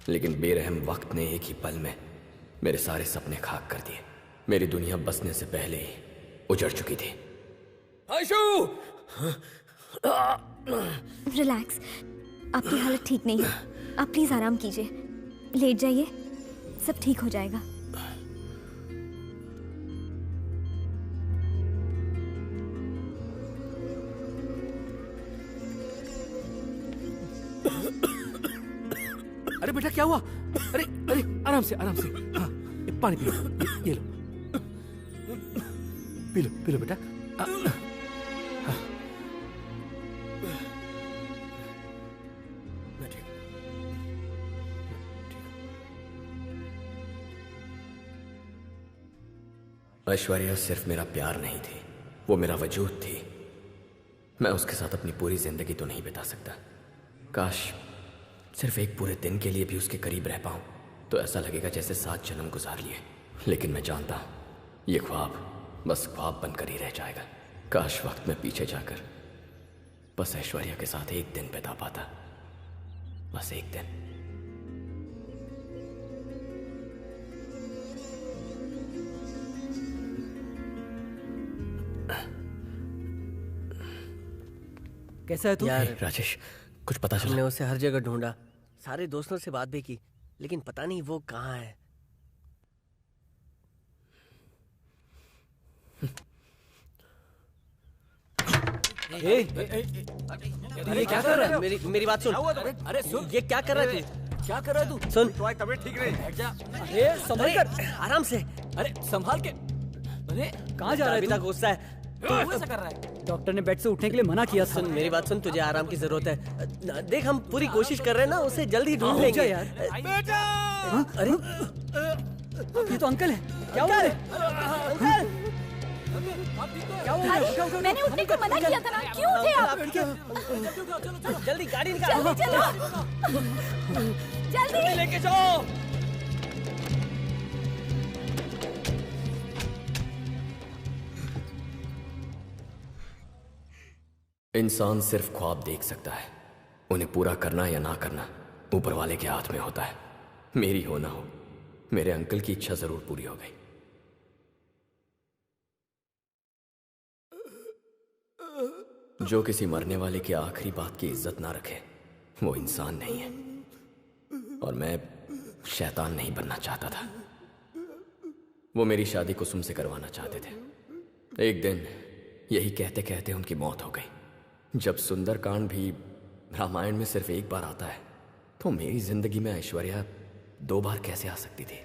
लेकिन बेरहम वक्त ने एक ही पल में मेरे सारे सपने खाक कर दिए। मेरी दुनिया बसने से पहले ही उजड़ चुकी थी। आयशु! रिलैक्स, आपकी हालत ठीक नहीं है। आप प्लीज आराम कीजिए, लेट जाइए, सब ठीक हो जाएगा। अरे बेटा क्या हुआ? अरे अरे आराम से हाँ, पानी पी लो, ये लो, पी लो बेटा। हाँ। मैं ठीक। ऐश्वर्या सिर्फ मेरा प्यार नहीं थी, वो मेरा वजूद थी। मैं उसके साथ अपनी पूरी जिंदगी तो नहीं बिता सकता। काश सिर्फ एक पूरे दिन के लिए भी उसके करीब रह पाऊं, तो ऐसा लगेगा जैसे 7 जन्म गुजार लिए। लेकिन मैं जानता हूं ये ख्वाब बस ख्वाब बनकर ही रह जाएगा। काश वक्त में पीछे जाकर बस ऐश्वर्या के साथ एक दिन बिता पाता, बस एक दिन। कैसा है तू? यार राजेश, कुछ पता चला? हमने उसे हर जगह ढूंढा, सारे दोस्तों से बात भी की, लेकिन पता नहीं वो कहाँ है। अरे क्या कर रहा है? मेरी बात सुन। अरे सुन, ये क्या कर रहा है तू? क्या कर रहा है तू? सुन, तबीयत ठीक नहीं। बैठ जा। अरे संभल कर, आराम से। अरे संभाल के। अरे कहाँ जा रहा है अभी तू? तक गुस्सा है। तू ऐसा कर रहा है? डॉक्टर ने बेड से उठने के लिए मना किया था। सुन मेरी बात सुन, तुझे आराम की जरूरत है। देख हम पूरी कोशिश कर रहे हैं ना, उसे जल्दी ढूंढ लेंगे यार। अरे ये तो अंकल है। क्या हुआ? अंकल क्या हुआ? मैंने उठने को मना किया था ना, क्यों थे आप? जल्दी गाड़ी निकाल। जल्दी चलो, जल्दी लेके जाओ। इंसान सिर्फ ख्वाब देख सकता है, उन्हें पूरा करना या ना करना ऊपर वाले के हाथ में होता है। मेरी हो ना हो, मेरे अंकल की इच्छा जरूर पूरी हो गई। जो किसी मरने वाले की आखिरी बात की इज्जत ना रखे वो इंसान नहीं है, और मैं शैतान नहीं बनना चाहता था। वो मेरी शादी कुसुम से करवाना चाहते थे। एक दिन यही कहते कहते उनकी मौत हो गई। जब सुंदरकांड भी रामायण में सिर्फ एक बार आता है, तो मेरी जिंदगी में ऐश्वर्या 2 बार कैसे आ सकती थी?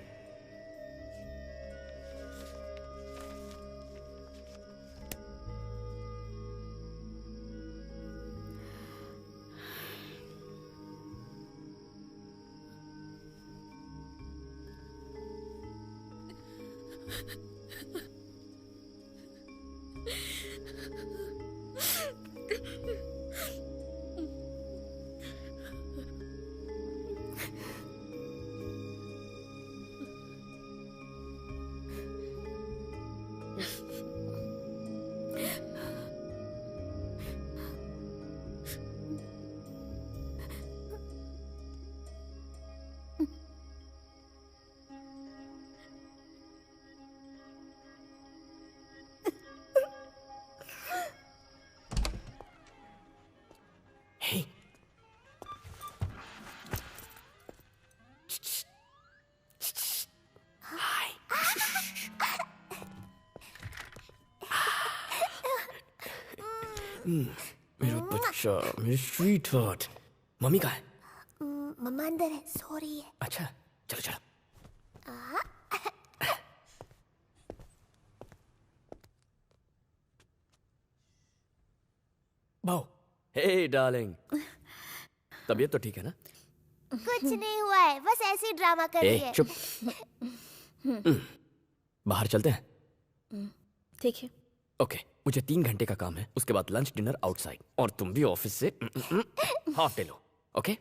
मेरा बच्चा, मेरी स्वीट हार्ट। मम्मी कहाँ है? मम्मा अंदर है, सो रही है। अच्छा, चलो चलो। बाओ, हे डार्लिंग, तबीयत तो ठीक है ना? कुछ नहीं हुआ है, बस ऐसे ही ड्रामा कर रही है। चुप। बाहर चलते हैं? ठीक है। ओके, मुझे 3 घंटे का काम है, उसके बाद लंच डिनर आउटसाइड, और तुम भी ऑफिस से हाफ डे लो। ओके?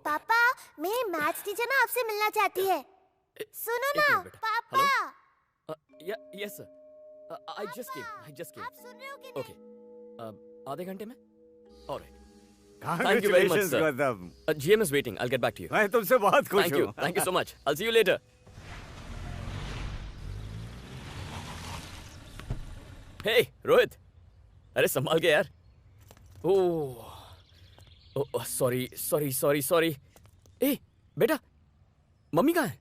पापा, मेरी मैथ्स टीचर ना आपसे मिलना चाहती है। सुनो ना पापा। Yes sir, I just came. आप सुन रहे हो कि नहीं? ओके, आधे घंटे में? Alright. Thank you very much, sir. Gautam. GM is waiting. I'll get back to you. मैं तुमसे बहुत खुश हूँ। Thank you so much. I'll see you later. Hey, Rohit, अरे संभाल के यार। ओह, सॉरी। ए, बेटा, मम्मी कहाँ है?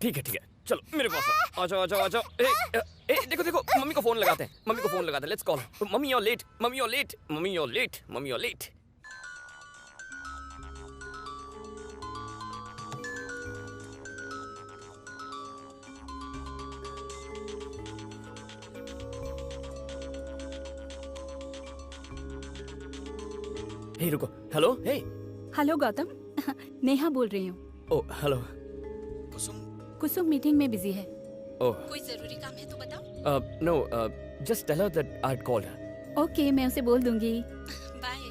ठीक है, चलो मेरे पास आओ। आजाओ। ए, देखो, मम्मी को फोन लगाते हैं। Let's call. Mummy you're late. Hey रुको। हेलो गौतम। नेहा बोल रही हूँ। Oh hello. कुसुम मीटिंग में बिजी है। ओह, कोई जरूरी काम है तो बताओ। No, just tell her that I'd called her. Okay, मैं उसे बोल दूंगी। बाय।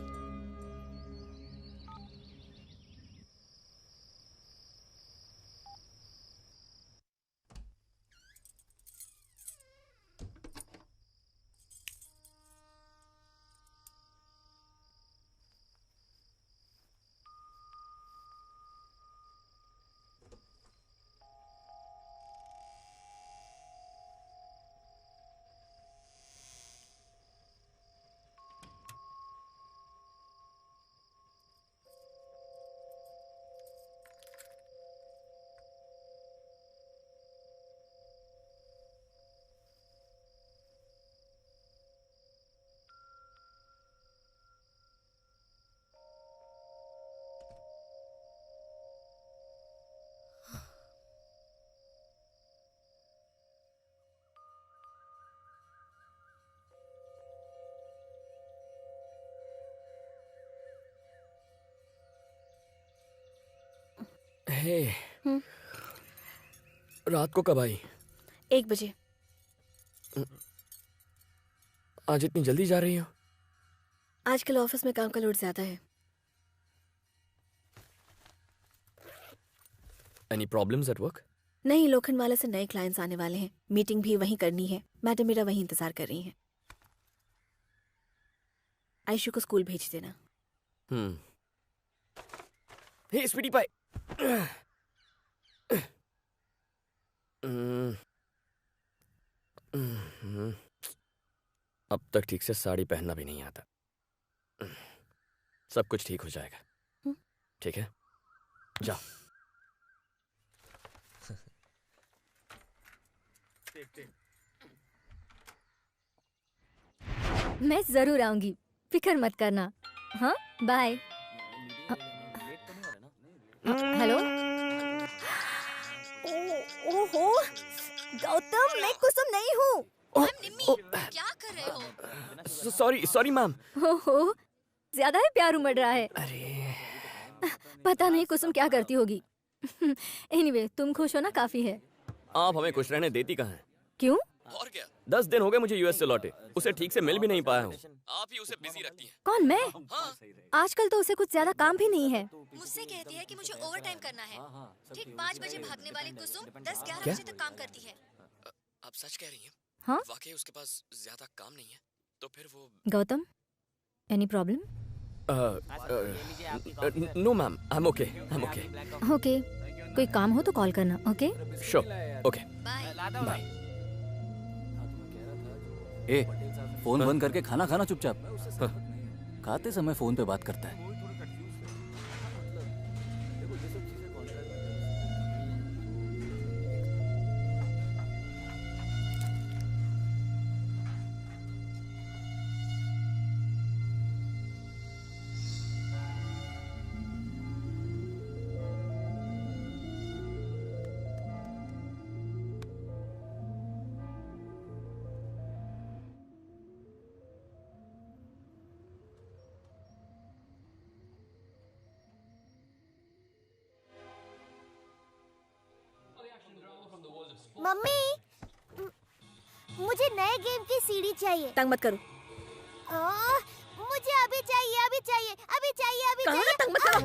हे, रात को कब आई? 1 बजे। आज इतनी जल्दी जा रही हो? आजकल ऑफिस में काम का लोड ज्यादा है। Any problems at work? नहीं, लोखंडवाला से नए क्लाइंट्स आने वाले हैं, मीटिंग भी वहीं करनी है। मैडम मेरा वहीं इंतजार कर रही हैं। आयशु को स्कूल भेज देना। हे स्वीटी पाई। अब तक ठीक से साड़ी पहनना भी नहीं आता। सब कुछ ठीक हो जाएगा। ठीक है, जाओ। मैं जरूर आऊंगी, फिक्र मत करना। हाँ, बाय। हेलो। ओहो गौतम, मैं कुसुम नहीं हूँ। क्या कर रहे हो? Sorry ma'am. ओहो, ज्यादा ही प्यार उमड़ रहा है। अरे पता नहीं कुसुम क्या करती होगी। एनीवे, तुम खुश हो ना, काफी है। आप हमें खुश रहने देती कहाँ हैं? क्यों? और क्या, 10 दिन हो गए मुझे यूएस से लौटे, उसे ठीक से मिल भी नहीं पाया हूँ। आप ही उसे बिजी रखती हैं। कौन, मैं? आजकल तो उसे कुछ ज्यादा काम भी नहीं है। मुझसे कहती है कि मुझे ओवर टाइम करना है। ठीक 5 बजे भागने वाली कुसुम 10-11 बजे तक काम करती है। आप सच कह रही हैं? हाँ? वाकई उसके पास ज्यादा काम नहीं है, तो फिर वो। Gautam, any problem? No ma'am, I am okay. Okay, कोई काम हो तो कॉल करना। Okay sure, okay, bye. ए, फोन बंद करके खाना खाना चुपचाप। खाते समय फोन पे बात करता है। मम्मी, मुझे नए गेम की सीडी चाहिए। तंग मत करो। मुझे अभी चाहिए, अभी चाहिए, अभी चाहिए, अभी चाहिए। तंग मत करो।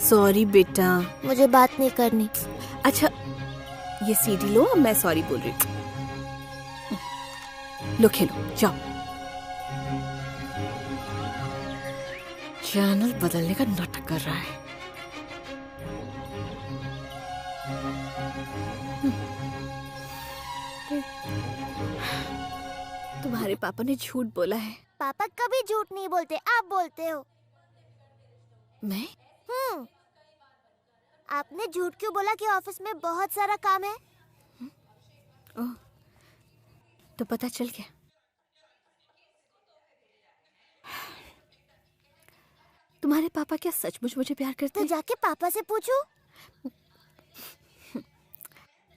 सॉरी बेटा, मुझे बात नहीं करनी। अच्छा, ये सीडी लो, मैं सॉरी बोल रही हूँ। लो खेलो, जाओ। चैनल बदलने का नाटक कर रहा है। तुम्हारे पापा ने झूठ बोला है। पापा कभी झूठ नहीं बोलते, आप बोलते हो। मैं? आपने झूठ क्यों बोला कि ऑफिस में बहुत सारा काम है? ओह, तो पता चल गया। तुम्हारे पापा क्या सचमुच मुझे प्यार करते हैं? तो जाके पापा से पूछो।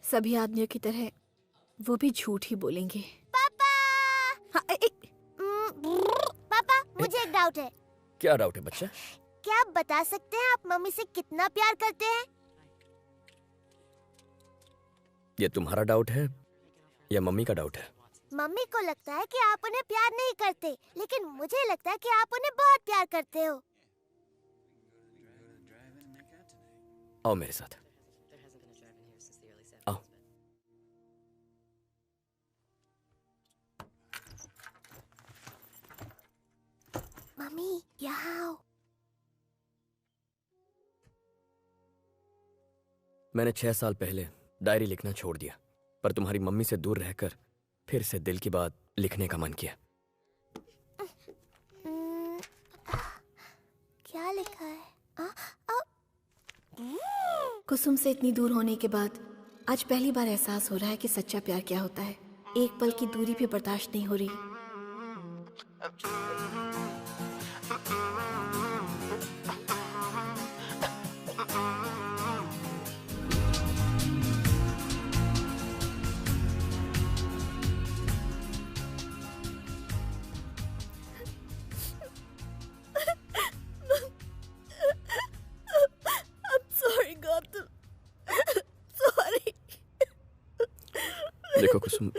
सभी आदमियों की तरह वो भी झूठ ही बोलेंगे। पापा! हाँ, पापा, मुझे एक डाउट है। क्या डाउट है बच्चा? क्या आप बता सकते हैं आप मम्मी से कितना प्यार करते हैं? ये तुम्हारा डाउट है या मम्मी का डाउट है? मम्मी को लगता है कि आप उन्हें प्यार नहीं करते, लेकिन मुझे लगता है कि आप उन्हें बहुत प्यार करते हो। आओ मेरे साथ, आओ। मम्मी, यहाँ आओ। मैंने 6 साल पहले डायरी लिखना छोड़ दिया, पर तुम्हारी मम्मी से दूर रहकर फिर से दिल की बात लिखने का मन किया। क्या लिखा है? कुसुम से इतनी दूर होने के बाद आज पहली बार एहसास हो रहा है कि सच्चा प्यार क्या होता है। एक पल की दूरी भी बर्दाश्त नहीं हो रही। देखो कुसुम,